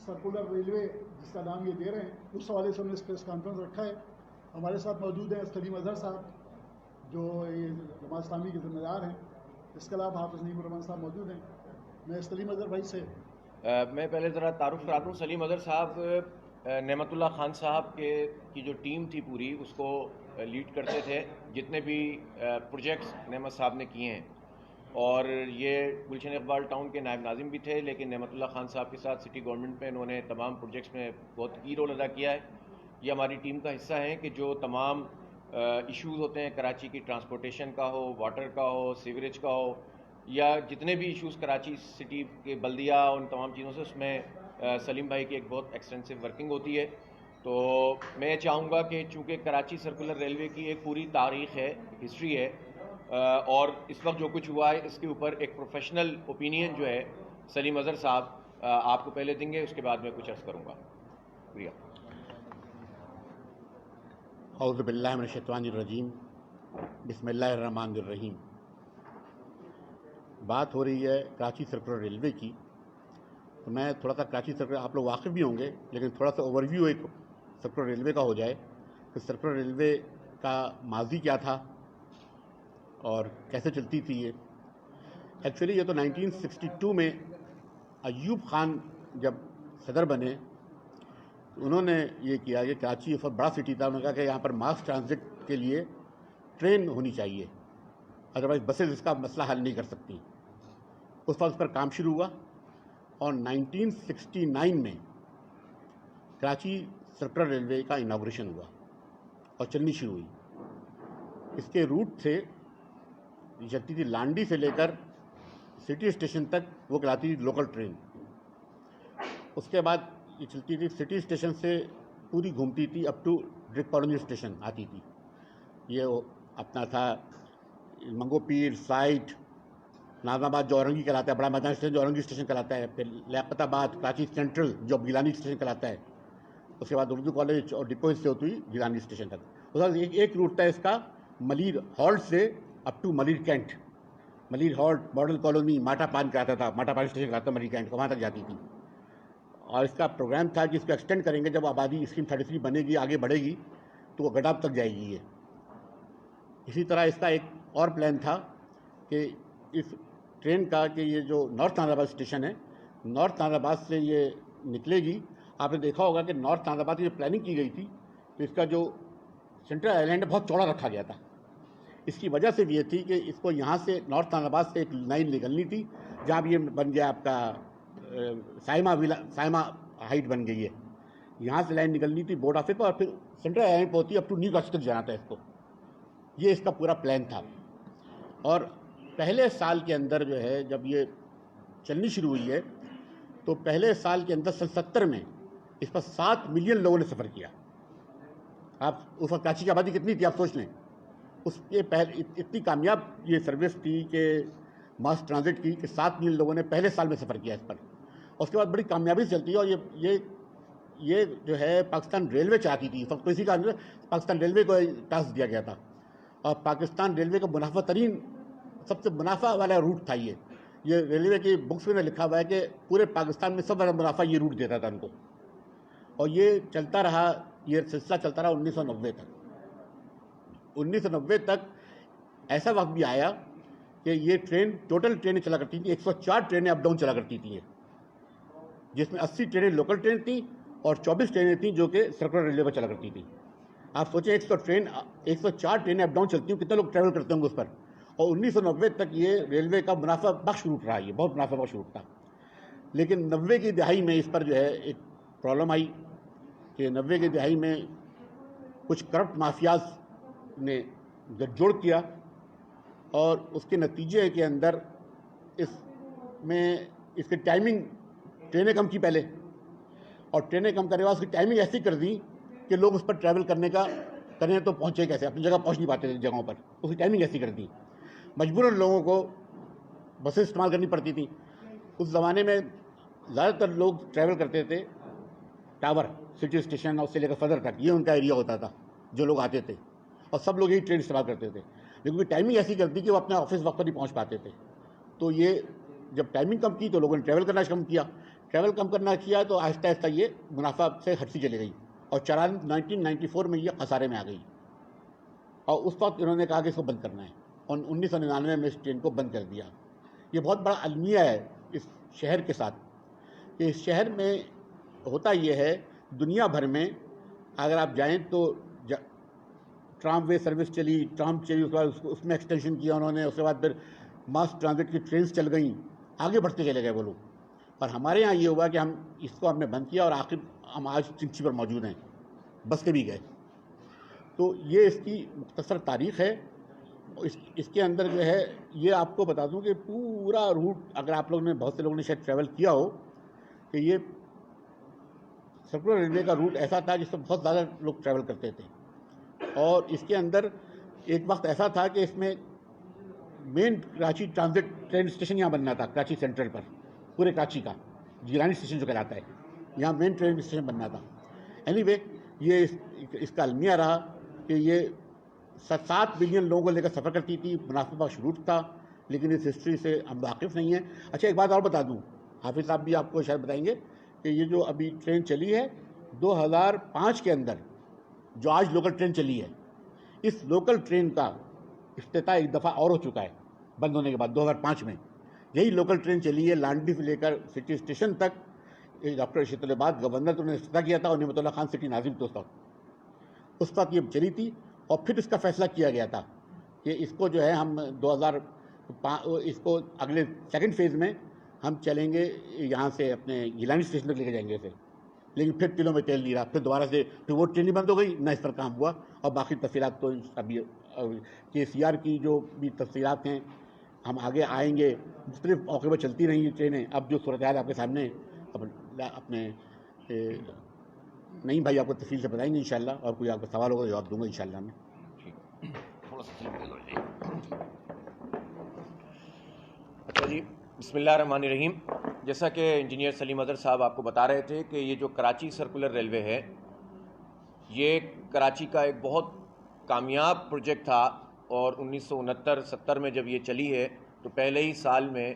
Circular railway جس کا نام یہ دے رہے ہیں، اس حوالے سے انہوں نے پریس کانفرنس رکھا ہے. ہمارے ساتھ موجود ہیں سلیم اظہر صاحب جو یہ جماعت اسلامی کے ذمہ دار ہیں. اس کے علاوہ حافظ نعیم الرحمن صاحب موجود ہیں. میں سلیم اظہر بھائی سے میں پہلے ذرا تعارف کرا دوں. سلیم اظہر صاحب نعمت اللہ خان صاحب کی جو ٹیم تھی پوری اس کو لیڈ کرتے تھے. جتنے بھی پروجیکٹس نعمت صاحب نے کیے ہیں، اور یہ گلشن اقبال ٹاؤن کے نائب ناظم بھی تھے، لیکن نعمت اللہ خان صاحب کے ساتھ سٹی گورنمنٹ میں انہوں نے تمام پروجیکٹس میں بہت کی رول ادا کیا ہے. یہ ہماری ٹیم کا حصہ ہیں کہ جو تمام ایشوز ہوتے ہیں کراچی کی، ٹرانسپورٹیشن کا ہو، واٹر کا ہو، سیوریج کا ہو، یا جتنے بھی ایشوز کراچی سٹی کے بلدیہ ان تمام چیزوں سے، اس میں سلیم بھائی کی ایک بہت ایکسٹینسو ورکنگ ہوتی ہے. تو میں چاہوں گا کہ چونکہ کراچی سرکولر ریلوے کی ایک پوری تاریخ ہے، ہسٹری ہے، اور اس وقت جو کچھ ہوا ہے اس کے اوپر ایک پروفیشنل اوپینین جو ہے سلیم اظہر صاحب آپ کو پہلے دیں گے، اس کے بعد میں کچھ عرض کروں گا. شکریہ. اعوذ باللہ من الشیطان الرجیم، بسم اللہ الرحمن الرحیم. بات ہو رہی ہے کراچی سرکولر ریلوے کی، تو میں تھوڑا سا کراچی سرکولر، آپ لوگ واقف بھی ہوں گے لیکن تھوڑا سا اوور ویو ایک سرکولر ریلوے کا ہو جائے کہ سرکولر ریلوے کا ماضی کیا تھا اور کیسے چلتی تھی یہ. ایکچولی یہ تو 1962 میں ایوب خان جب صدر بنے تو انہوں نے یہ کیا کہ کراچی ایک بڑا سٹی تھا، انہوں نے کہا کہ یہاں پر ماس ٹرانزٹ کے لیے ٹرین ہونی چاہیے، ادروائز بسز اس کا مسئلہ حل نہیں کر سکتی. اس وقت پر کام شروع ہوا اور 1969 میں کراچی سرکولر ریلوے کا اناگوریشن ہوا اور چلنی شروع ہوئی. اس کے روٹ تھے، یہ چلتی تھی لانڈی سے لے کر سٹی اسٹیشن تک، وہ کراتی تھی لوکل ٹرین. اس کے بعد یہ چلتی تھی سٹی اسٹیشن سے پوری گھومتی تھی up to Druk colony station آتی تھی. یہ اپنا تھا منگو پیر، سائٹ، نازم آباد جو اورنگی کہلاتا ہے، بڑا میدان اسٹیشن جو اورنگی اسٹیشن کہلاتا ہے، پھر لیاقت آباد، کراچی سینٹرل جو گیلانی اسٹیشن کہلاتا ہے، اس کے بعد اردو کالج اور ڈپو سے ہوتی ہوئی گیلانی اسٹیشن تک. اس وقت ایک روٹ تھا اس کا ملیر ہالٹ سے up to Malir cantt. Malir halt model colony ماٹا پان کہلاتا تھا، ماٹا پان اسٹیشن کہلاتا تھا ملیر کینٹ کو، وہاں تک جاتی تھی. اور اس کا پروگرام تھا کہ اس کو ایکسٹینڈ کریں گے، جب آبادی اسکیم 33 بنے گی، آگے بڑھے گی تو وہ گڈاب تک جائے گی. یہ اسی طرح اس کا ایک اور پلان تھا کہ اس ٹرین کا کہ یہ جو نارتھ نازم آباد اسٹیشن ہے، نارتھ نازم آباد سے یہ نکلے گی. آپ نے دیکھا ہوگا کہ نارتھ نازم آباد کی جو پلاننگ کی گئی تھی تو اس کا جو سینٹرل آئیلینڈ بہت چوڑا رکھا گیا تھا. اس کی وجہ سے بھی یہ تھی کہ اس کو یہاں سے نارتھ نازم آباد سے ایک لائن نکلنی تھی، جہاں بھی یہ بن گیا آپ کا سائما ہائٹ بن گئی ہے، یہاں سے لائن نکلنی تھی بورڈ آفس پر، اور پھر سینٹرل آئیلینڈ پہ ہوتی ہے اپ ٹو نیو کراچی تک جانا تھا اس کو. یہ اس کا پورا پلان تھا. اور پہلے سال کے اندر جو ہے جب یہ چلنی شروع ہوئی ہے تو پہلے سال کے اندر 70 میں اس پر 7 ملین لوگوں نے سفر کیا. آپ اس وقت کراچی کی آبادی کتنی تھی آپ سوچ لیں. اس کے اتنی کامیاب یہ سروس تھی کہ ماس ٹرانزٹ کی کہ 7 ملین لوگوں نے پہلے سال میں سفر کیا اس پر. اس کے بعد بڑی کامیابی سے چلتی ہے. اور یہ جو ہے پاکستان ریلوے چاہتی تھی، تو اسی کا پاکستان ریلوے کو ٹاسک دیا گیا تھا، اور پاکستان ریلوے کا منافع ترین سب سے منافع والا روٹ تھا. یہ ریلوے کی بکس میں لکھا ہوا ہے کہ پورے پاکستان میں سب سے بڑا منافع یہ روٹ دیتا تھا ان کو. اور یہ چلتا رہا، یہ سلسلہ چلتا رہا 1990 تک. 1990 تک ایسا وقت بھی آیا کہ یہ ٹرین ٹوٹل ٹرینیں چلا کرتی تھیں، 104 ٹرینیں اپ ڈاؤن چلا کرتی تھیں، جس میں 80 ٹرینیں لوکل ٹرین تھیں اور 24 ٹرینیں تھیں جو کہ سرکولر ریلوے پر چلا کرتی تھیں. آپ سوچیں 104 ٹرینیں اپ ڈاؤن چلتی ہوں، کتنے لوگ ٹریول کرتے ہوں گے اس پر. اور 1990 تک یہ ریلوے کا منافع بخش روٹ رہا، یہ بہت منافع بخش روٹ تھا. لیکن 90 کی دہائی میں اس پر جو ہے ایک پرابلم آئی کہ 90 کی دہائی میں کچھ کرپٹ مافیاز نے گٹھ جوڑ کیا، اور اس کے نتیجے کے اندر اس کی ٹائمنگ ٹرینیں کم کی پہلے، اور ٹرینیں کم کرنے کے بعد اس کی ٹائمنگ ایسی کر دی کہ لوگ اس پر ٹریول کرنے تو پہنچے کیسے، اپنی جگہ پہنچ نہیں پاتے تھے جگہوں پر. اس کی ٹائمنگ ایسی کر دی، مجبوراً لوگوں کو بسیں استعمال کرنی پڑتی تھیں. اس زمانے میں زیادہ تر لوگ ٹریول کرتے تھے ٹاور سٹی اسٹیشن اور سے لے کر صدر تک، یہ ان کا ایریا ہوتا تھا جو لوگ آتے تھے، اور سب لوگ یہی ٹرین استعمال کرتے تھے. لیکن ٹائمنگ ایسی کرتی کہ وہ اپنے آفس وقت پر نہیں پہنچ پاتے تھے. تو یہ جب ٹائمنگ کم کی تو لوگوں نے ٹریول کرنا کم کیا. ٹریول کم کرنا کیا تو آہستہ آہستہ یہ منافع سے ہٹتی چلی گئی اور 1994 میں یہ خسارے میں آ گئی اور اس وقت انہوں نے کہا کہ اس کو بند کرنا ہے اور 1999 میں اس ٹرین کو بند کر دیا. یہ بہت بڑا المیہ ہے اس شہر کے ساتھ کہ اس شہر میں ہوتا یہ ہے دنیا بھر میں اگر آپ جائیں تو ٹرام وے سروس چلی، ٹرام چلی، اس کے بعد اس میں ایکسٹینشن کیا انہوں نے، اس کے بعد پھر ماس ٹرانزٹ کی ٹرینس چل گئیں، آگے بڑھتے چلے گئے وہ لوگ. اور ہمارے یہاں یہ ہوا کہ ہم نے بند کیا اور آخر ہم آج چنچی پر موجود ہیں، بس کے بھی گئے. تو یہ اس کی مختصر تاریخ ہے. اس کے اندر جو ہے یہ آپ کو بتا دوں کہ پورا روٹ اگر آپ لوگوں نے بہت سے لوگوں نے شاید ٹریول کیا ہو کہ یہ سرکولر ریلوے کا روٹ ایسا تھا جس میں بہت زیادہ لوگ ٹریول کرتے تھے. اور اس کے اندر ایک وقت ایسا تھا کہ اس میں مین کراچی ٹرانزٹ ٹرین اسٹیشن یہاں بننا تھا، کراچی سینٹرل پر پورے کراچی کا جیلانی اسٹیشن جو کہلاتا ہے، یہاں مین ٹرین اسٹیشن بننا تھا. اینی وے یہ اس کا المیہ رہا کہ یہ 7 ملین لوگوں کو لے کر سفر کرتی تھی، منافع بخش روٹ تھا، لیکن اس ہسٹری سے ہم واقف نہیں ہیں. اچھا ایک بات اور بتا دوں، حافظ صاحب بھی آپ کو شاید بتائیں گے کہ یہ جو ابھی ٹرین چلی ہے 2005 کے اندر جو آج لوکل ٹرین چلی ہے، اس لوکل ٹرین کا افتتاح ایک دفعہ اور ہو چکا ہے بند ہونے کے بعد 2005 میں. یہی لوکل ٹرین چلی ہے لانڈی سے لے کر سٹی اسٹیشن تک. ڈاکٹر رشید العباد گورنر تو انہوں نے افتتاح کیا تھا اور نعمت اللہ خان سٹی ناظم تو اس وقت یہ چلی تھی. اور پھر اس کا فیصلہ کیا گیا تھا کہ اس کو جو ہے ہم 2005 اس کو اگلے سیکنڈ فیز میں ہم چلیں گے یہاں سے اپنے گیلانی اسٹیشن تک لے کے جائیں گے اسے. لیکن پھر تلوں میں تیل نہیں رہا، پھر دوبارہ سے پھر وہ ٹرین بند ہو گئی، نہ اس پر کام ہوا. اور باقی تفصیلات تو ابھی KCR کی جو بھی تفصیلات ہیں ہم آگے آئیں گے. مختلف موقع پر چلتی رہیں یہ ٹرینیں. اب جو صورتحال آپ کے سامنے اپنے نہیں بھائی آپ کو تفصیل سے بتائیں گے انشاءاللہ، اور کوئی آپ کا سوال ہوگا جواب دوں گا انشاءاللہ میں. اچھا جی، بسم اللہ الرحمن الرحیم. جیسا کہ انجینئر سلیم اظہر صاحب آپ کو بتا رہے تھے کہ یہ جو کراچی سرکولر ریلوے ہے یہ کراچی کا ایک بہت کامیاب پروجیکٹ تھا. اور 1969-70 میں جب یہ چلی ہے تو پہلے ہی سال میں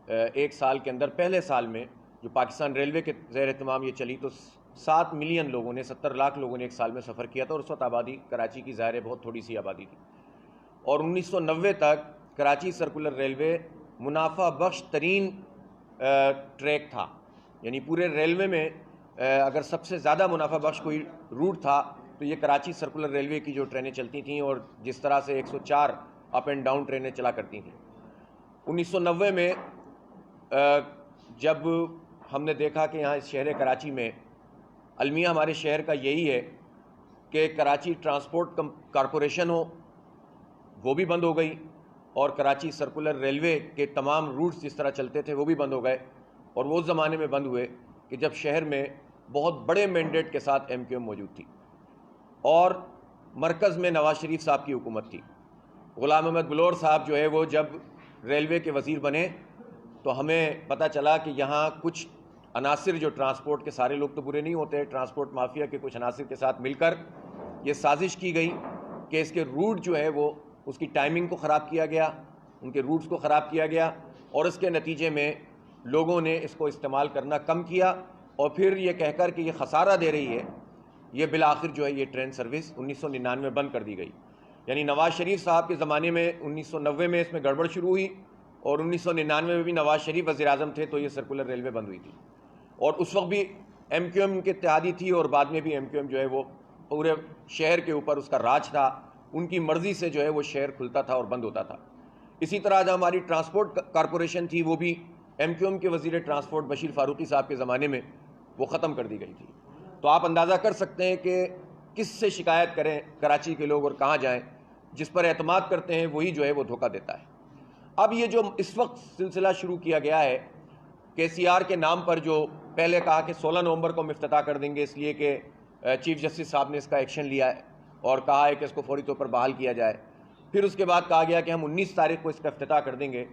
ایک سال کے اندر پہلے سال میں جو پاکستان ریلوے کے زیر اہتمام یہ چلی تو 7 ملین لوگوں نے 70 لاکھ لوگوں نے ایک سال میں سفر کیا تھا. اور اس وقت آبادی کراچی کی ظاہر ہے بہت تھوڑی سی آبادی تھی. اور 1990 تک کراچی سرکولر ریلوے منافع بخش ترین ٹریک تھا. یعنی پورے ریلوے میں اگر سب سے زیادہ منافع بخش کوئی روٹ تھا تو یہ کراچی سرکولر ریلوے کی جو ٹرینیں چلتی تھیں اور جس طرح سے 104 اپ اینڈ ڈاؤن ٹرینیں چلا کرتی تھیں. 1990 میں جب ہم نے دیکھا کہ یہاں اس شہر کراچی میں المیہ ہمارے شہر کا یہی ہے کہ کراچی ٹرانسپورٹ کارپوریشن ہو وہ بھی بند ہو گئی اور کراچی سرکولر ریلوے کے تمام روٹس جس طرح چلتے تھے وہ بھی بند ہو گئے. اور وہ اس زمانے میں بند ہوئے کہ جب شہر میں بہت بڑے مینڈیٹ کے ساتھ MQM موجود تھی اور مرکز میں نواز شریف صاحب کی حکومت تھی. غلام احمد بلور صاحب جو ہے وہ جب ریلوے کے وزیر بنے تو ہمیں پتہ چلا کہ یہاں کچھ عناصر جو ٹرانسپورٹ کے سارے لوگ تو برے نہیں ہوتے، ٹرانسپورٹ مافیا کے کچھ عناصر کے ساتھ مل کر یہ سازش کی گئی کہ اس کے روٹ جو ہے وہ اس کی ٹائمنگ کو خراب کیا گیا، ان کے روٹس کو خراب کیا گیا اور اس کے نتیجے میں لوگوں نے اس کو استعمال کرنا کم کیا. اور پھر یہ کہہ کر کہ یہ خسارہ دے رہی ہے یہ بالآخر جو ہے یہ ٹرین سروس 1999 میں بند کر دی گئی. یعنی نواز شریف صاحب کے زمانے میں 1990 میں اس میں گڑبڑ شروع ہوئی اور 1999 میں بھی نواز شریف وزیر اعظم تھے تو یہ سرکولر ریلوے بند ہوئی تھی. اور اس وقت بھی MQM کے اتحادی تھی اور بعد میں بھی MQM جو ہے وہ پورے شہر کے اوپر اس کا راج تھا. ان کی مرضی سے جو ہے وہ شہر کھلتا تھا اور بند ہوتا تھا. اسی طرح جو ہماری ٹرانسپورٹ کارپوریشن تھی وہ بھی MQM کے وزیر ٹرانسپورٹ بشیر فاروقی صاحب کے زمانے میں وہ ختم کر دی گئی تھی. تو آپ اندازہ کر سکتے ہیں کہ کس سے شکایت کریں کراچی کے لوگ اور کہاں جائیں. جس پر اعتماد کرتے ہیں وہی جو ہے وہ دھوکہ دیتا ہے. اب یہ جو اس وقت سلسلہ شروع کیا گیا ہے KCR کے نام پر، جو پہلے کہا کہ 16 نومبر کو ہم افتتاح کر دیں گے اس لیے کہ چیف جسٹس صاحب نے اس کا ایکشن لیا ہے اور کہا ہے کہ اس کو فوری طور پر بحال کیا جائے. پھر اس کے بعد کہا گیا کہ ہم 19 تاریخ کو اس کا افتتاح کر دیں گے.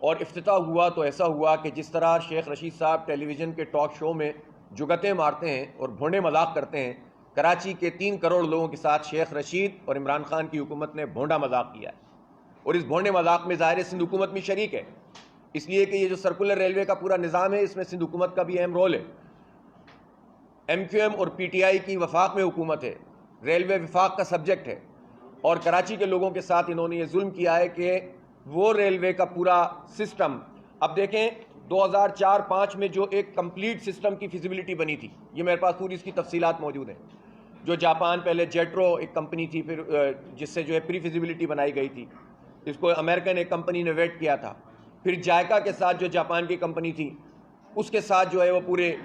اور افتتاح ہوا تو ایسا ہوا کہ جس طرح شیخ رشید صاحب ٹیلی ویژن کے ٹاک شو میں جگتیں مارتے ہیں اور بھونڈے مذاق کرتے ہیں، کراچی کے 3 کروڑ لوگوں کے ساتھ شیخ رشید اور عمران خان کی حکومت نے بھونڈا مذاق کیا ہے. اور اس بھونڈے مذاق میں ظاہر سندھ حکومت میں شریک ہے اس لیے کہ یہ جو سرکولر ریلوے کا پورا نظام ہے اس میں سندھ حکومت کا بھی اہم رول ہے. ایم کیو ایم اور پی ٹی آئی کی وفاق میں حکومت ہے, ریلوے وفاق کا سبجیکٹ ہے, اور کراچی کے لوگوں کے ساتھ انہوں نے یہ ظلم کیا ہے کہ وہ ریلوے کا پورا سسٹم, اب دیکھیں 2004-05 میں جو ایک کمپلیٹ سسٹم کی فیزیبلٹی بنی تھی, یہ میرے پاس پوری اس کی تفصیلات موجود ہیں, جو جاپان پہلے جیٹرو ایک کمپنی تھی, پھر جس سے جو ہے پری فیزیبلٹی بنائی گئی تھی, اس کو امریکن ایک کمپنی نے ویٹ کیا تھا, پھر جائکا کے ساتھ جو جاپان کی کمپنی تھی اس کے ساتھ جو ہے وہ پورے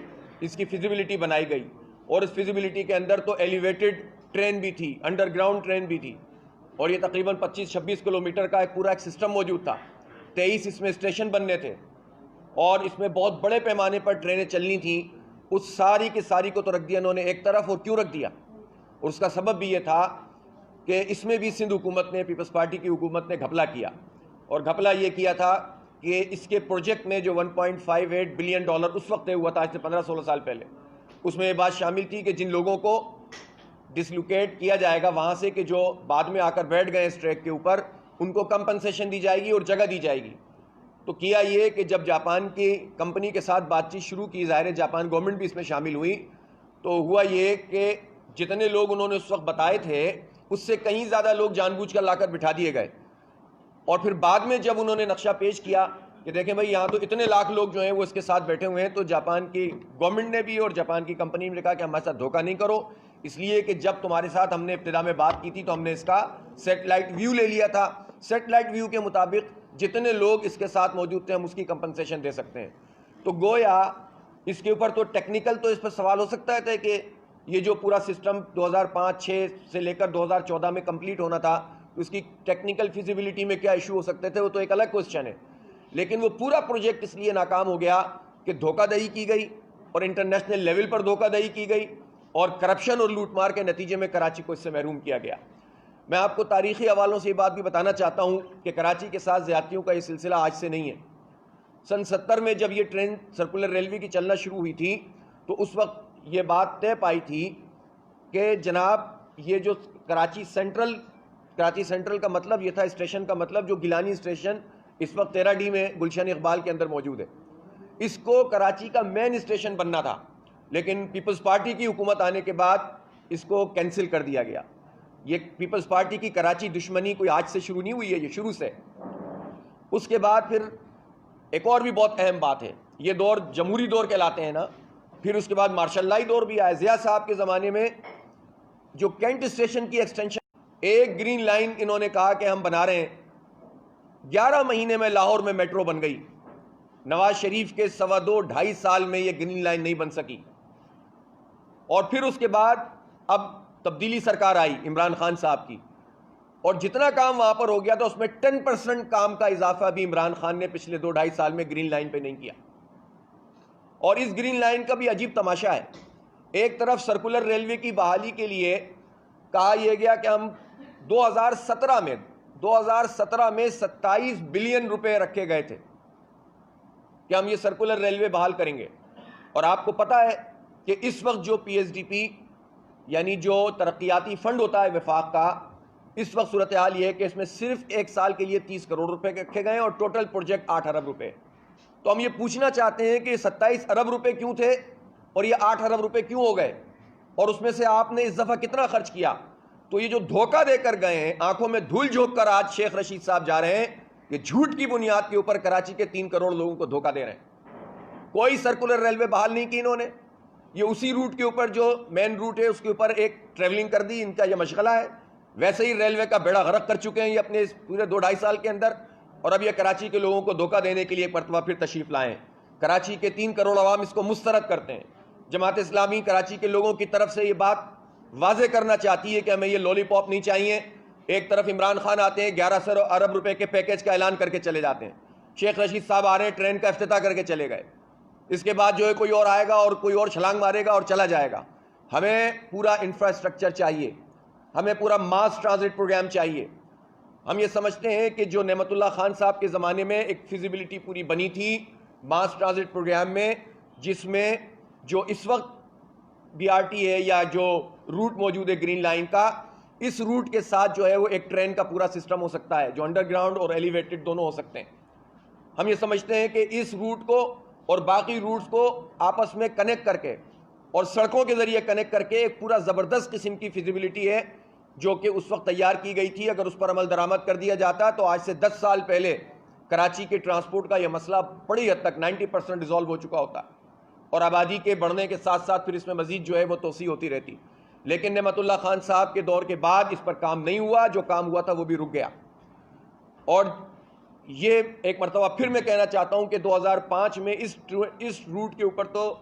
اس کی فیزیبلٹی بنائی گئی, اور اس فیزیبلٹی کے اندر تو ایلیویٹڈ ٹرین بھی تھی, انڈر گراؤنڈ ٹرین بھی تھی, اور یہ تقریباً 25-26 کلومیٹر کا ایک پورا ایک سسٹم موجود تھا, 23 اس میں اسٹیشن بننے تھے, اور اس میں بہت بڑے پیمانے پر ٹرینیں چلنی تھیں. اس ساری کی ساری کو تو رکھ دیا انہوں نے ایک طرف, اور کیوں رکھ دیا, اور اس کا سبب بھی یہ تھا کہ اس میں بھی سندھ حکومت نے, پیپلز پارٹی کی حکومت نے گھپلا کیا, اور گھپلا یہ کیا تھا کہ اس کے پروجیکٹ میں جو $1.58 بلین اس وقت ہوا تھا, آج سے 15-16 سال پہلے, اس میں یہ بات شامل تھی کہ جن لوگوں کو ڈسلوکیٹ کیا جائے گا وہاں سے, کہ جو بعد میں آ کر بیٹھ گئے اس ٹریک کے اوپر, ان کو کمپنسیشن دی جائے گی اور جگہ دی جائے گی. تو کیا یہ کہ جب جاپان کی کمپنی کے ساتھ بات چیت شروع کی, ظاہر ہے جاپان گورنمنٹ بھی اس میں شامل ہوئی, تو ہوا یہ کہ جتنے لوگ انہوں نے اس وقت بتائے تھے اس سے کہیں زیادہ لوگ جان بوجھ کر لا کر بٹھا دیے گئے, اور پھر بعد میں جب انہوں نے نقشہ پیش کیا کہ دیکھیں بھائی یہاں تو اتنے لاکھ لوگ جو ہیں وہ اس کے ساتھ بیٹھے ہوئے ہیں, تو جاپان کی گورنمنٹ نے بھی اور جاپان کی کمپنی نے کہا کہ ہمارے ساتھ دھوکہ نہیں کرو, اس لیے کہ جب تمہارے ساتھ ہم نے ابتدا میں بات کی تھی تو ہم نے اس کا سیٹلائٹ ویو لے لیا تھا, سیٹلائٹ ویو کے مطابق جتنے لوگ اس کے ساتھ موجود تھے ہم اس کی کمپنسیشن دے سکتے ہیں. تو گویا اس کے اوپر تو ٹیکنیکل تو اس پر سوال ہو سکتا ہے کہ یہ جو پورا سسٹم 2005-06 سے لے کر 2014 میں کمپلیٹ ہونا تھا, اس کی ٹیکنیکل فیزیبلٹی میں کیا ایشو ہو سکتے تھے, وہ تو ایک الگ کوسچن ہے, لیکن وہ پورا پروجیکٹ اس لیے ناکام ہو گیا کہ دھوکہ دہی کی گئی, اور انٹرنیشنل لیول پر دھوکہ دہی کی گئی, اور کرپشن اور لوٹ مار کے نتیجے میں کراچی کو اس سے محروم کیا گیا. میں آپ کو تاریخی حوالوں سے یہ بات بھی بتانا چاہتا ہوں کہ کراچی کے ساتھ زیادتیوں کا یہ سلسلہ آج سے نہیں ہے. سن 70 میں جب یہ ٹرین سرکولر ریلوے کی چلنا شروع ہوئی تھی تو اس وقت یہ بات طے پائی تھی کہ جناب یہ جو کراچی سینٹرل کا مطلب یہ تھا, اسٹیشن کا مطلب جو گیلانی اسٹیشن اس وقت 13D میں گلشن اقبال کے اندر موجود ہے, اس کو کراچی کا مین اسٹیشن بننا تھا, لیکن پیپلز پارٹی کی حکومت آنے کے بعد اس کو کینسل کر دیا گیا. یہ پیپلز پارٹی کی کراچی دشمنی کوئی آج سے شروع نہیں ہوئی ہے, یہ شروع سے. اس کے بعد پھر ایک اور بھی بہت اہم بات ہے, یہ دور جمہوری دور کہلاتے ہیں نا, پھر اس کے بعد مارشل لائی دور بھی آیا. ضیاء صاحب کے زمانے میں جو کینٹ اسٹیشن کی ایکسٹینشن, ایک گرین لائن انہوں نے کہا کہ ہم بنا رہے ہیں, 11 مہینے میں لاہور میں میٹرو بن گئی. نواز شریف کے 2.5 سال میں یہ گرین لائن نہیں بن سکی, اور پھر اس کے بعد اب تبدیلی سرکار آئی عمران خان صاحب کی, اور جتنا کام وہاں پر ہو گیا تھا اس میں 10% کام کا اضافہ بھی عمران خان نے پچھلے 2.5 سال میں گرین لائن پہ نہیں کیا. اور اس گرین لائن کا بھی عجیب تماشا ہے, ایک طرف سرکولر ریلوے کی بحالی کے لیے کہا یہ گیا کہ ہم 2017 میں 27 بلین روپے رکھے گئے تھے کہ ہم یہ سرکولر ریلوے بحال کریں گے. اور آپ کو پتا ہے کہ اس وقت جو پی ایس ڈی پی یعنی جو ترقیاتی فنڈ ہوتا ہے وفاق کا, اس وقت صورتحال یہ ہے کہ اس میں صرف ایک سال کے لیے 30 کروڑ روپے رکھے گئے اور ٹوٹل پروجیکٹ 8 ارب روپے. تو ہم یہ پوچھنا چاہتے ہیں کہ 27 ارب روپے کیوں تھے اور یہ 8 ارب روپے کیوں ہو گئے, اور اس میں سے آپ نے اس دفعہ کتنا خرچ کیا. تو یہ جو دھوکہ دے کر گئے ہیں, آنکھوں میں دھول جھونک کر آج شیخ رشید صاحب جا رہے ہیں کہ جھوٹ کی بنیاد کے اوپر کراچی کے 3 کروڑ لوگوں کو دھوکہ دے رہے ہیں. کوئی سرکولر ریلوے بحال نہیں کی انہوں نے, یہ اسی روٹ کے اوپر جو مین روٹ ہے اس کے اوپر ایک ٹریولنگ کر دی, ان کا یہ مشغلہ ہے. ویسے ہی ریلوے کا بیڑا غرق کر چکے ہیں یہ اپنے اس پورے 2.5 سال کے اندر, اور اب یہ کراچی کے لوگوں کو دھوکہ دینے کے لیے ایک مرتبہ پھر تشریف لائیں. کراچی کے 3 کروڑ عوام اس کو مسترد کرتے ہیں. جماعت اسلامی کراچی کے لوگوں کی طرف سے یہ بات واضح کرنا چاہتی ہے کہ ہمیں یہ لولی پاپ نہیں چاہیے. ایک طرف عمران خان آتے ہیں 1100 ارب روپے کے پیکیج کا اعلان کر کے چلے جاتے ہیں, شیخ رشید صاحب آ رہے ہیں ٹرین کا افتتاح کر کے چلے گئے, اس کے بعد جو ہے کوئی اور آئے گا اور کوئی اور چھلانگ مارے گا اور چلا جائے گا. ہمیں پورا انفراسٹرکچر چاہیے, ہمیں پورا ماس ٹرانزٹ پروگرام چاہیے. ہم یہ سمجھتے ہیں کہ جو نعمت اللہ خان صاحب کے زمانے میں ایک فیزیبلٹی پوری بنی تھی ماس ٹرانزٹ پروگرام میں, جس میں جو اس وقت بی آر ٹی ہے یا جو روٹ موجود ہے گرین لائن کا, اس روٹ کے ساتھ جو ہے وہ ایک ٹرین کا پورا سسٹم ہو سکتا ہے جو انڈر گراؤنڈ اور ایلیویٹڈ دونوں ہو سکتے ہیں. ہم یہ سمجھتے ہیں کہ اس روٹ کو اور باقی روٹس کو آپس میں کنیکٹ کر کے اور سڑکوں کے ذریعے کنیکٹ کر کے ایک پورا زبردست قسم کی فیزیبلٹی ہے جو کہ اس وقت تیار کی گئی تھی. اگر اس پر عمل درآمد کر دیا جاتا تو آج سے 10 سال پہلے کراچی کے ٹرانسپورٹ کا یہ مسئلہ بڑی حد تک 90% ریزالو ہو چکا ہوتا اور آبادی کے بڑھنے کے ساتھ ساتھ پھر اس میں مزید جو ہے وہ توسیع ہوتی رہتی. لیکن نعمت اللہ خان صاحب کے دور کے بعد اس پر کام نہیں ہوا, جو کام ہوا تھا وہ بھی رک گیا. اور یہ ایک مرتبہ پھر میں کہنا چاہتا ہوں کہ 2005 میں اس روٹ کے اوپر تو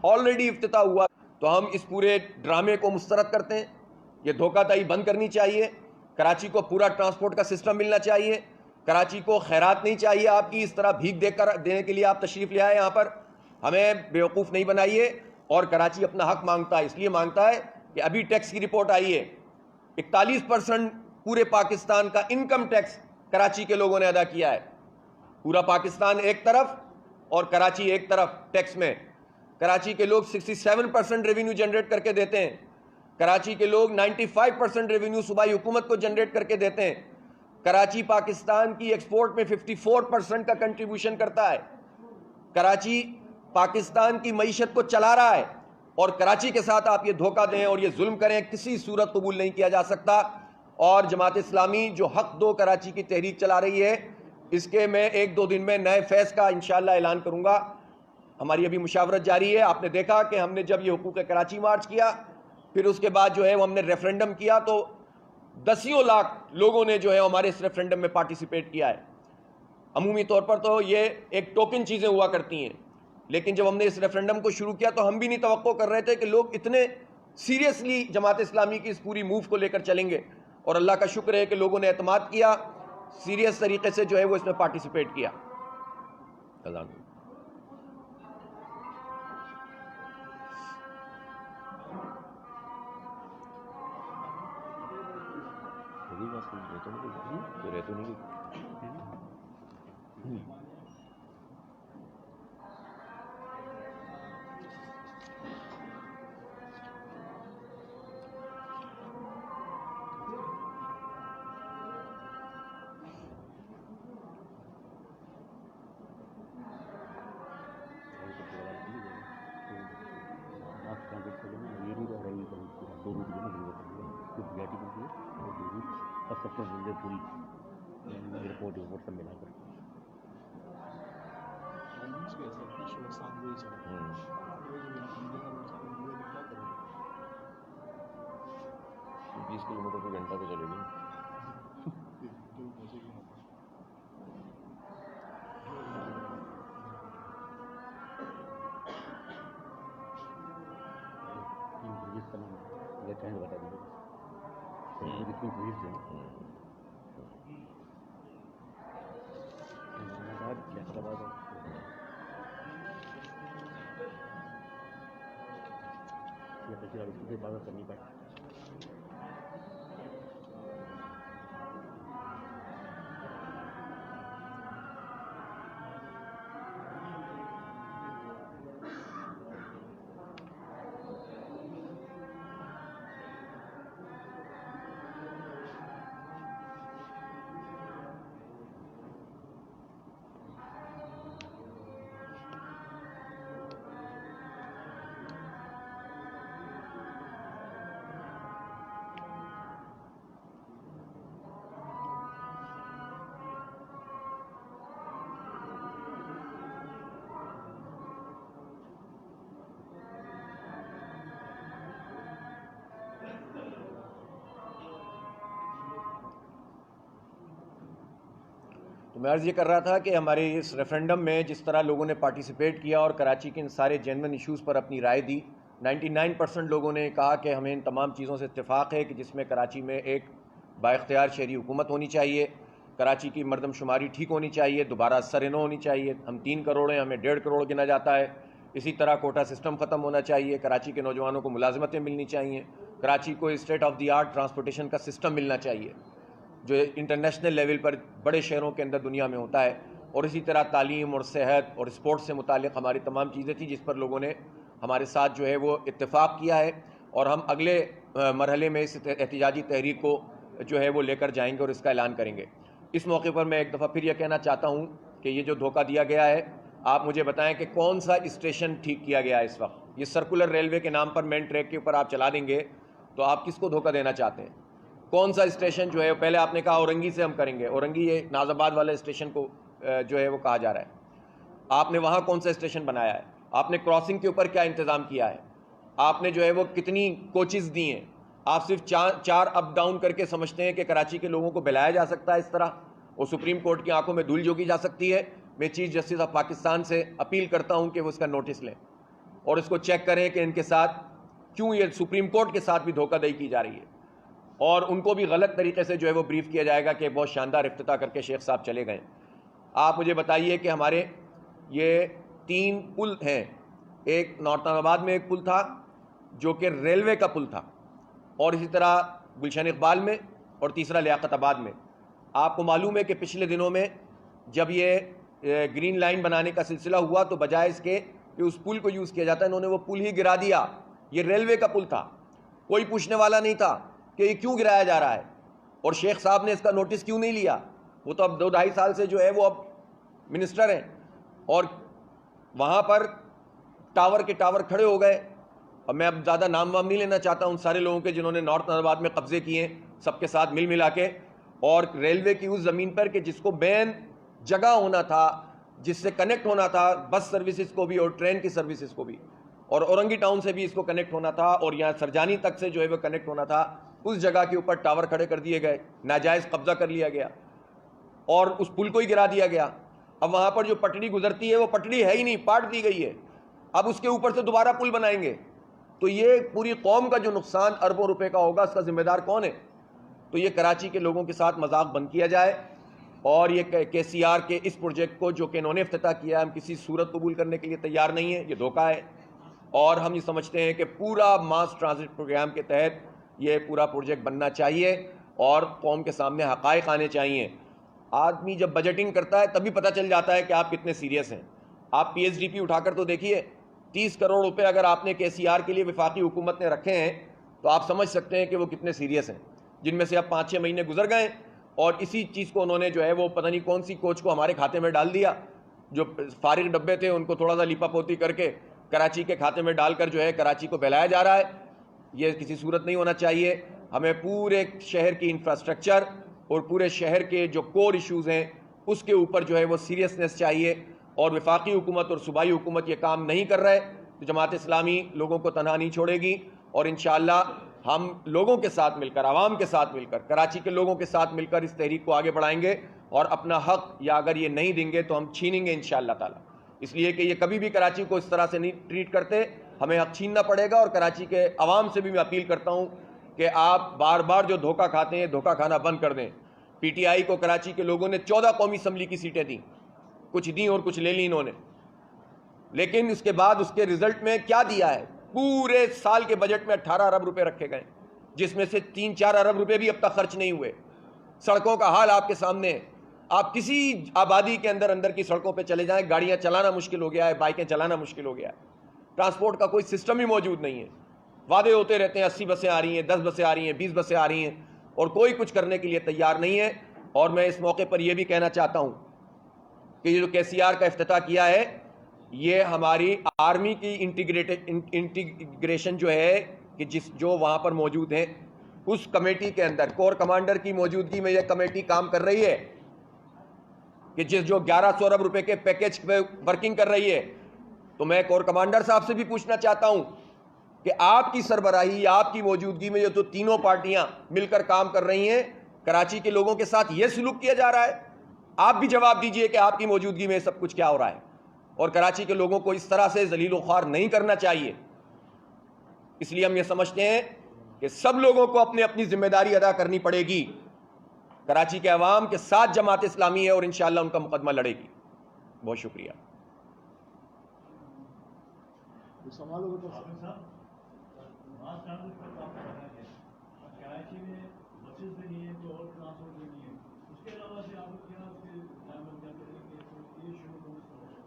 آلریڈی افتتاح ہوا, تو ہم اس پورے ڈرامے کو مسترد کرتے ہیں. یہ دھوکہ دہی بند کرنی چاہیے. کراچی کو پورا ٹرانسپورٹ کا سسٹم ملنا چاہیے. کراچی کو خیرات نہیں چاہیے آپ کی, اس طرح بھیک دے کر دینے کے لیے آپ تشریف لے آئے یہاں پر. ہمیں بیوقوف نہیں بنائیے. اور کراچی اپنا حق مانگتا ہے, اس لیے مانگتا ہے کہ ابھی ٹیکس کی رپورٹ آئی ہے, 41% پورے پاکستان کا انکم ٹیکس کراچی کے لوگوں نے ادا کیا ہے. پورا پاکستان ایک طرف اور کراچی ایک طرف ٹیکس میں. کراچی کے لوگ 67% ریونیو جنریٹ کر کے دیتے ہیں. کراچی کے لوگ 95% ریونیو صوبائی حکومت کو جنریٹ کر کے دیتے ہیں. کراچی پاکستان کی ایکسپورٹ میں 54% کا کنٹریبیوشن کرتا ہے. کراچی پاکستان کی معیشت کو چلا رہا ہے, اور کراچی کے ساتھ آپ یہ دھوکہ دیں اور یہ ظلم کریں, کسی صورت قبول نہیں کیا جا سکتا. اور جماعت اسلامی جو حق دو کراچی کی تحریک چلا رہی ہے, اس کے میں 1-2 دن میں نئے فیض کا انشاءاللہ اعلان کروں گا. ہماری ابھی مشاورت جاری ہے. آپ نے دیکھا کہ ہم نے جب یہ حقوق کراچی مارچ کیا, پھر اس کے بعد جو ہے وہ ہم نے ریفرینڈم کیا, تو 10 لاکھ لوگوں نے جو ہے ہمارے اس ریفرینڈم میں پارٹیسپیٹ کیا ہے. عمومی طور پر تو یہ ایک ٹوکن چیزیں ہوا کرتی ہیں, لیکن جب ہم نے اس ریفرینڈم کو شروع کیا تو ہم بھی نہیں توقع کر رہے تھے کہ لوگ اتنے سیریسلی جماعت اسلامی کی اس پوری موو کو لے کر چلیں گے. اور اللہ کا شکر ہے کہ لوگوں نے اعتماد کیا, سیریس طریقے سے جو ہے وہ اس میں پارٹیسپیٹ کیا. کلومیٹر فی گھنٹہ پہ چلے گی. حفاظت کرنی پڑے. تو میں عرض یہ کر رہا تھا کہ ہمارے اس ریفرینڈم میں جس طرح لوگوں نے پارٹیسپیٹ کیا اور کراچی کے ان سارے جینوئن ایشوز پر اپنی رائے دی, 99% لوگوں نے کہا کہ ہمیں ان تمام چیزوں سے اتفاق ہے کہ جس میں کراچی میں ایک بااختیار شہری حکومت ہونی چاہیے, کراچی کی مردم شماری ٹھیک ہونی چاہیے, دوبارہ سرنو ہونی چاہیے. ہم 3 کروڑ ہیں, ہمیں 1.5 کروڑ گنا جاتا ہے. اسی طرح کوٹا سسٹم ختم ہونا چاہیے, کراچی کے نوجوانوں کو ملازمتیں ملنی چاہیے, کراچی کو state of the art transportation کا سسٹم ملنا چاہیے جو انٹرنیشنل لیول پر بڑے شہروں کے اندر دنیا میں ہوتا ہے. اور اسی طرح تعلیم اور صحت اور اسپورٹس سے متعلق ہماری تمام چیزیں تھیں جس پر لوگوں نے ہمارے ساتھ جو ہے وہ اتفاق کیا ہے, اور ہم اگلے مرحلے میں اس احتجاجی تحریک کو جو ہے وہ لے کر جائیں گے اور اس کا اعلان کریں گے. اس موقع پر میں ایک دفعہ پھر یہ کہنا چاہتا ہوں کہ یہ جو دھوکہ دیا گیا ہے، آپ مجھے بتائیں کہ کون سا اسٹیشن ٹھیک کیا گیا ہے اس وقت؟ یہ سرکولر ریلوے کے نام پر مین ٹریک کے اوپر آپ چلا دیں گے تو آپ کس کو دھوکہ دینا چاہتے ہیں؟ کون سا اسٹیشن جو ہے، پہلے آپ نے کہا اورنگی سے ہم کریں گے، اورنگی یہ ناز آباد والے اسٹیشن کو جو ہے وہ کہا جا رہا ہے، آپ نے وہاں کون سا اسٹیشن بنایا ہے؟ آپ نے کراسنگ کے اوپر کیا انتظام کیا ہے؟ آپ نے جو ہے وہ کتنی کوچز دی ہیں؟ آپ صرف چار اپ ڈاؤن کر کے سمجھتے ہیں کہ کراچی کے لوگوں کو بلایا جا سکتا ہے اس طرح، اور سپریم کورٹ کی آنکھوں میں دھول جھونکی جا سکتی ہے؟ میں چیف جسٹس آف پاکستان سے اپیل کرتا ہوں کہ وہ اس کا نوٹس لیں اور اس کو چیک کریں کہ ان کے ساتھ کیوں یہ سپریم کورٹ کے ساتھ بھی دھوکہ دہی کی جا رہی ہے، اور ان کو بھی غلط طریقے سے جو ہے وہ بریف کیا جائے گا کہ بہت شاندار افتتاح کر کے شیخ صاحب چلے گئے۔ آپ مجھے بتائیے کہ ہمارے یہ 3 پل ہیں، ایک نارتن آباد میں ایک پل تھا جو کہ ریلوے کا پل تھا، اور اسی طرح گلشن اقبال میں، اور تیسرا لیاقت آباد میں۔ آپ کو معلوم ہے کہ پچھلے دنوں میں جب یہ گرین لائن بنانے کا سلسلہ ہوا تو بجائے اس کے کہ اس پل کو یوز کیا جاتا ہے، انہوں نے وہ پل ہی گرا دیا۔ یہ ریلوے کا پل تھا، کوئی پوچھنے والا نہیں تھا کہ یہ کیوں گرایا جا رہا ہے، اور شیخ صاحب نے اس کا نوٹس کیوں نہیں لیا؟ وہ تو اب 2-2.5 سال سے جو ہے وہ اب منسٹر ہیں، اور وہاں پر ٹاور کے ٹاور کھڑے ہو گئے۔ اب میں اب زیادہ نام وام نہیں لینا چاہتا ان سارے لوگوں کے جنہوں نے نارتھ آباد میں قبضے کیے ہیں، سب کے ساتھ مل ملا کے، اور ریلوے کی اس زمین پر کہ جس کو مین جگہ ہونا تھا، جس سے کنیکٹ ہونا تھا بس سروسز کو بھی اور ٹرین کی سروسز کو بھی، اور اورنگی ٹاؤن سے بھی اس کو کنیکٹ ہونا تھا، اور یہاں سرجانی تک سے جو ہے وہ کنیکٹ ہونا تھا، اس جگہ کے اوپر ٹاور کھڑے کر دیے گئے، ناجائز قبضہ کر لیا گیا اور اس پل کو ہی گرا دیا گیا۔ اب وہاں پر جو پٹڑی گزرتی ہے وہ پٹڑی ہے ہی نہیں، پاٹ دی گئی ہے، اب اس کے اوپر سے دوبارہ پل بنائیں گے تو یہ پوری قوم کا جو نقصان اربوں روپے کا ہوگا، اس کا ذمہ دار کون ہے؟ تو یہ کراچی کے لوگوں کے ساتھ مذاق بند کیا جائے، اور یہ KCR کے اس پروجیکٹ کو جو کہ انہوں نے افتتاح کیا ہے، ہم کسی صورت قبول کرنے کے لیے تیار نہیں ہیں، یہ دھوکہ ہے، اور ہم یہ سمجھتے ہیں کہ پورا ماس ٹرانزٹ پروگرام کے تحت یہ پورا پروجیکٹ بننا چاہیے اور قوم کے سامنے حقائق آنے چاہیے۔ آدمی جب بجٹنگ کرتا ہے تبھی پتہ چل جاتا ہے کہ آپ کتنے سیریس ہیں۔ آپ PSDP اٹھا کر تو دیکھیے، 30 کروڑ روپے اگر آپ نے KCR کے لیے وفاقی حکومت نے رکھے ہیں تو آپ سمجھ سکتے ہیں کہ وہ کتنے سیریس ہیں، جن میں سے اب 5-6 مہینے گزر گئے اور اسی چیز کو انہوں نے جو ہے وہ پتہ نہیں کون سی کوچ کو ہمارے کھاتے میں ڈال دیا، جو فارغ ڈبے تھے ان کو تھوڑا سا لیپا پوتی کر کے کراچی کے کھاتے میں ڈال کر جو ہے کراچی کو بہلایا جا رہا ہے۔ یہ کسی صورت نہیں ہونا چاہیے۔ ہمیں پورے شہر کی انفراسٹرکچر اور پورے شہر کے جو کور ایشوز ہیں اس کے اوپر جو ہے وہ سیریسنس چاہیے، اور وفاقی حکومت اور صوبائی حکومت یہ کام نہیں کر رہے تو جماعت اسلامی لوگوں کو تنہا نہیں چھوڑے گی، اور انشاءاللہ ہم لوگوں کے ساتھ مل کر، عوام کے ساتھ مل کر، کراچی کے لوگوں کے ساتھ مل کر اس تحریک کو آگے بڑھائیں گے، اور اپنا حق یا اگر یہ نہیں دیں گے تو ہم چھینیں گے انشاءاللہ تعالی، اس لیے کہ یہ کبھی بھی کراچی کو اس طرح سے نہیں ٹریٹ کرتے، ہمیں حق چھیننا پڑے گا۔ اور کراچی کے عوام سے بھی میں اپیل کرتا ہوں کہ آپ بار بار جو دھوکہ کھاتے ہیں دھوکہ کھانا بند کر دیں۔ PTI کو کراچی کے لوگوں نے 14 قومی اسمبلی کی سیٹیں دیں، کچھ دیں اور کچھ لے لیں انہوں نے، لیکن اس کے بعد اس کے رزلٹ میں کیا دیا ہے؟ پورے سال کے بجٹ میں 18 ارب روپے رکھے گئے، جس میں سے 3-4 ارب روپے بھی اب تک خرچ نہیں ہوئے۔ سڑکوں کا حال آپ کے سامنے ہے، آپ کسی آبادی کے اندر کی سڑکوں پہ چلے جائیں، گاڑیاں چلانا مشکل ہو گیا ہے، بائکیں چلانا مشکل ہو گیا ہے، ٹرانسپورٹ کا کوئی سسٹم ہی موجود نہیں ہے۔ وعدے ہوتے رہتے ہیں، 80 بسیں آ رہی ہیں، 10 بسیں آ رہی ہیں، 20 بسیں آ رہی ہیں، اور کوئی کچھ کرنے کے لیے تیار نہیں ہے۔ اور میں اس موقع پر یہ بھی کہنا چاہتا ہوں کہ یہ جو KCR کا افتتاح کیا ہے، یہ ہماری آرمی کی انٹیگریشن جو ہے کہ جو وہاں پر موجود ہیں اس کمیٹی کے اندر کور کمانڈر کی موجودگی میں یہ کمیٹی کام کر رہی ہے کہ جو 1100 ارب روپے کے پیکج پہ ورکنگ کر رہی ہے۔ تو میں کور کمانڈر صاحب سے بھی پوچھنا چاہتا ہوں کہ آپ کی سربراہی، آپ کی موجودگی میں جو تینوں پارٹیاں مل کر کام کر رہی ہیں، کراچی کے لوگوں کے ساتھ یہ سلوک کیا جا رہا ہے، آپ بھی جواب دیجئے کہ آپ کی موجودگی میں سب کچھ کیا ہو رہا ہے، اور کراچی کے لوگوں کو اس طرح سے ذلیل و خوار نہیں کرنا چاہیے۔ اس لیے ہم یہ سمجھتے ہیں کہ سب لوگوں کو اپنی اپنی ذمہ داری ادا کرنی پڑے گی۔ کراچی کے عوام کے ساتھ جماعت اسلامی ہے اور انشاءاللہ ان کا مقدمہ لڑے گی۔ بہت شکریہ۔ سوال ہوگا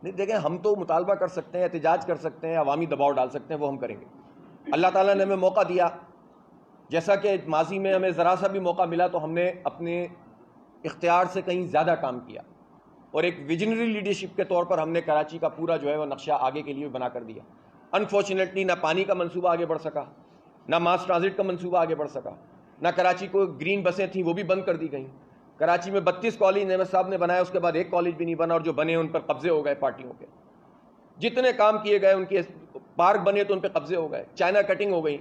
نہیں دیکھیں، ہم تو مطالبہ کر سکتے ہیں، احتجاج کر سکتے ہیں، عوامی دباؤ ڈال سکتے ہیں، وہ ہم کریں گے۔ اللہ تعالیٰ نے ہمیں موقع دیا، جیسا کہ ماضی میں ہمیں ذرا سا بھی موقع ملا تو ہم نے اپنے اختیار سے کہیں زیادہ کام کیا، اور ایک ویژنری لیڈرشپ کے طور پر ہم نے کراچی کا پورا جو ہے وہ نقشہ آگے کے لیے بنا کر دیا. انفارچونیٹلی نہ پانی کا منصوبہ آگے بڑھ سکا, نہ ماس ٹرانزٹ کا منصوبہ آگے بڑھ سکا, نہ کراچی کو گرین بسیں تھیں وہ بھی بند کر دی گئیں. کراچی میں 32 کالج نعمت صاحب نے بنایا, اس کے بعد ایک کالج بھی نہیں بنا, اور جو بنے ان پر قبضے ہو گئے پارٹیوں کے. جتنے کام کیے گئے ان کے پارک بنے تو ان پہ قبضے ہو گئے, چائنا کٹنگ ہو گئی.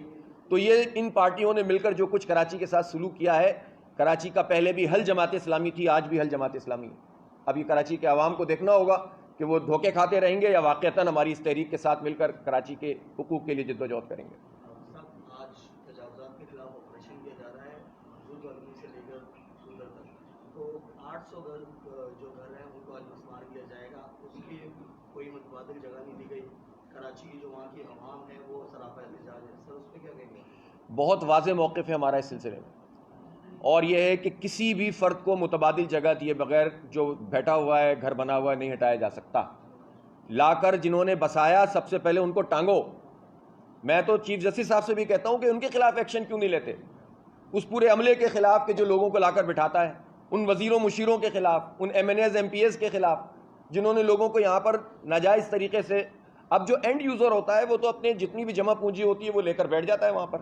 تو یہ ان پارٹیوں نے مل کر جو کچھ کراچی کے ساتھ سلوک کیا ہے, کراچی کا پہلے بھی حل جماعت اسلامی تھی, آج بھی حل جماعت اسلامی ہے. اب یہ کراچی کے عوام کو دیکھنا ہوگا کہ وہ دھوکے کھاتے رہیں گے یا واقعتاً ہماری اس تحریک کے ساتھ مل کر کراچی کے حقوق کے لیے جدوجہد کریں گے. آج تجاوزات کے خلاف آپریشن کیا جا رہا ہے منظور کالونی سے لے کر سندر تک, تو 800 جو گھر ہیں ان کو آج مسمار کیا جائے گا. اس کی کوئی متبادل جگہ نہیں دی گئی. کراچی کی جو وہاں کی عوام ہے وہ سراپا احتجاج ہے. سر اس پہ کیا کہیں گے؟ بہت واضح موقف ہے ہمارا اس سلسلے میں, اور یہ ہے کہ کسی بھی فرد کو متبادل جگہ دیے بغیر جو بیٹھا ہوا ہے, گھر بنا ہوا ہے, نہیں ہٹایا جا سکتا. لا کر جنہوں نے بسایا سب سے پہلے ان کو ٹانگو. میں تو چیف جسٹس صاحب سے بھی کہتا ہوں کہ ان کے خلاف ایکشن کیوں نہیں لیتے, اس پورے عملے کے خلاف کہ جو لوگوں کو لا کر بٹھاتا ہے, ان وزیروں مشیروں کے خلاف, ان M N As M P As کے خلاف جنہوں نے لوگوں کو یہاں پر ناجائز طریقے سے. اب جو اینڈ یوزر ہوتا ہے وہ تو اپنے جتنی بھی جمع پونجی ہوتی ہے وہ لے کر بیٹھ جاتا ہے وہاں پر.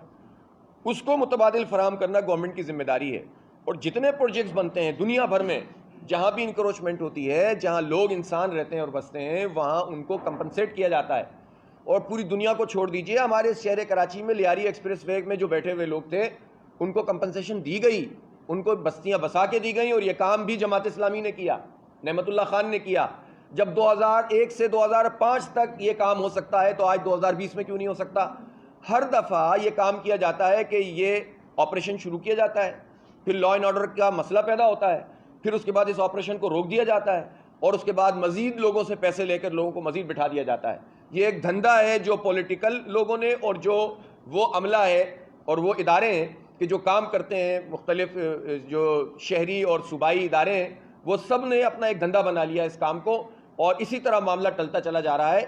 اس کو متبادل فراہم کرنا گورنمنٹ کی ذمہ داری ہے. اور جتنے پروجیکٹس بنتے ہیں دنیا بھر میں, جہاں بھی انکروچمنٹ ہوتی ہے, جہاں لوگ انسان رہتے ہیں اور بستے ہیں, وہاں ان کو کمپنسیٹ کیا جاتا ہے. اور پوری دنیا کو چھوڑ دیجئے, ہمارے شہر کراچی میں لیاری ایکسپریس وے میں جو بیٹھے ہوئے لوگ تھے ان کو کمپنسیشن دی گئی, ان کو بستیاں بسا کے دی گئیں, اور یہ کام بھی جماعت اسلامی نے کیا, نعمت اللہ خان نے کیا. جب 2001 سے 2005 تک یہ کام ہو سکتا ہے تو آج 2020 میں کیوں نہیں ہو سکتا؟ ہر دفعہ یہ کام کیا جاتا ہے کہ یہ آپریشن شروع کیا جاتا ہے, پھر لا اینڈ آرڈر کا مسئلہ پیدا ہوتا ہے, پھر اس کے بعد اس آپریشن کو روک دیا جاتا ہے, اور اس کے بعد مزید لوگوں سے پیسے لے کر لوگوں کو مزید بٹھا دیا جاتا ہے. یہ ایک دھندا ہے جو پولیٹیکل لوگوں نے اور جو وہ عملہ ہے اور وہ ادارے ہیں کہ جو کام کرتے ہیں, مختلف جو شہری اور صوبائی ادارے ہیں, وہ سب نے اپنا ایک دھندا بنا لیا اس کام کو, اور اسی طرح معاملہ ٹلتا چلا جا رہا ہے.